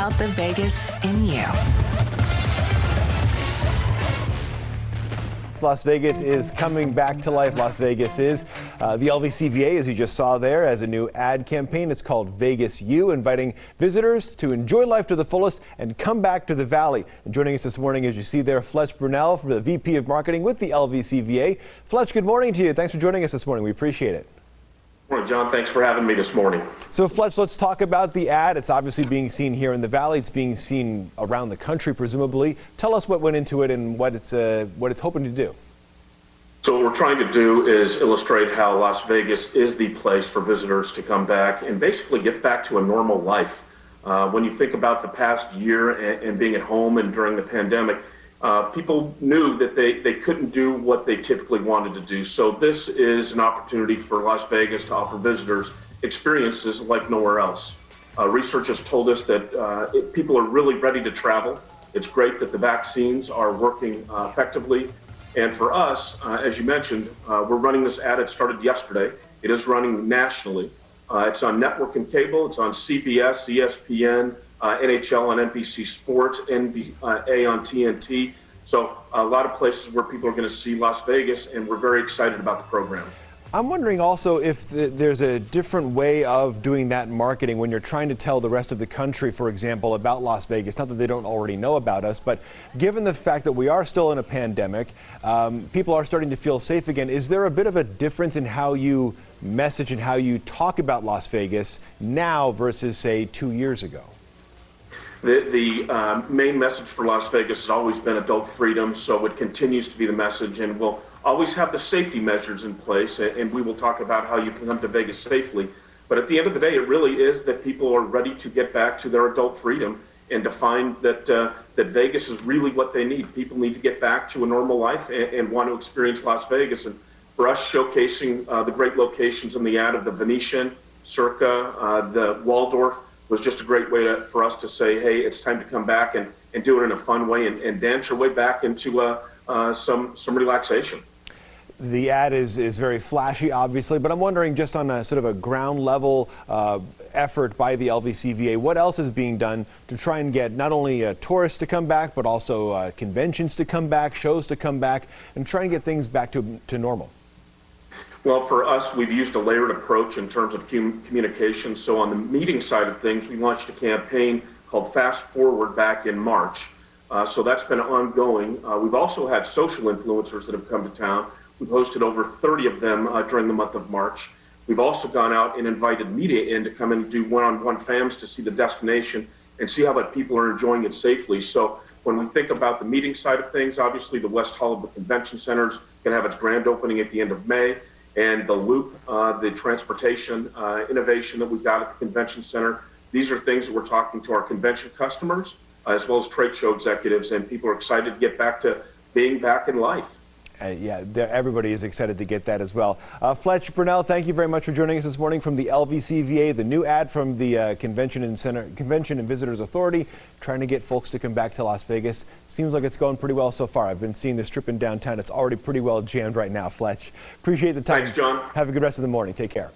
out the Vegas in you. Las Vegas is coming back to life. Las Vegas is. The LVCVA, as you just saw there, has a new ad campaign. It's called Vegas You, inviting visitors to enjoy life to the fullest and come back to the Valley. And joining us this morning, as you see there, Fletch Brunell, the VP of Marketing with the LVCVA. Fletch, good morning to you. Thanks for joining us this morning. We appreciate it. Morning, John. Thanks for having me this morning. So, Fletch, let's talk about the ad. It's obviously being seen here in the Valley. It's being seen around the country, presumably. Tell us what went into it and what it's hoping to do. So what we're trying to do is illustrate how Las Vegas is the place for visitors to come back and basically get back to a normal life. When you think about the past year and being at home and during the pandemic, people knew that they couldn't do what they typically wanted to do. So this is an opportunity for Las Vegas to offer visitors experiences like nowhere else. Research has told us that people are really ready to travel. It's great that the vaccines are working effectively. And for us, as you mentioned, we're running this ad. It started yesterday. It is running nationally. It's on network and cable. It's on CBS, ESPN, NHL on NBC Sports, NBA on TNT. So a lot of places where people are going to see Las Vegas, and we're very excited about the program. I'm wondering also if there's a different way of doing that marketing when you're trying to tell the rest of the country, for example, about Las Vegas. Not that they don't already know about us, but given the fact that we are still in a pandemic, people are starting to feel safe again. Is there a bit of a difference in how you message and how you talk about Las Vegas now versus, say, 2 years ago? The main message for Las Vegas has always been adult freedom, so it continues to be the message, and we'll always have the safety measures in place, and we will talk about how you can come to Vegas safely. But at the end of the day, it really is that people are ready to get back to their adult freedom and to find that that Vegas is really what they need. People need to get back to a normal life and want to experience Las Vegas. And for us, showcasing the great locations in the ad of the Venetian, Circa, the Waldorf, was just a great way for us to say, hey, it's time to come back and do it in a fun way and dance your way back into some relaxation. The ad is very flashy, obviously, but I'm wondering, just on a sort of a ground level effort by the LVCVA, what else is being done to try and get not only tourists to come back, but also conventions to come back, shows to come back, and try and get things back to normal? Well, for us, we've used a layered approach in terms of communication. So on the meeting side of things, we launched a campaign called Fast Forward back in March. So that's been ongoing. We've also had social influencers that have come to town. We've hosted over 30 of them during the month of March. We've also gone out and invited media in to come and do one-on-one fams to see the destination and see how that people are enjoying it safely. So when we think about the meeting side of things, obviously the West Hall of the Convention Center is going to have its grand opening at the end of May. And the Loop, the transportation innovation that we've got at the Convention Center, these are things that we're talking to our convention customers as well as trade show executives, and people are excited to get back to being back in life. Yeah, everybody is excited to get that as well. Fletch Brunell, thank you very much for joining us this morning from the LVCVA. The new ad from the Convention and Visitors Authority, trying to get folks to come back to Las Vegas. Seems like it's going pretty well so far. I've been seeing the Strip in downtown. It's already pretty well jammed right now, Fletch. Appreciate the time. Thanks, John. Have a good rest of the morning. Take care.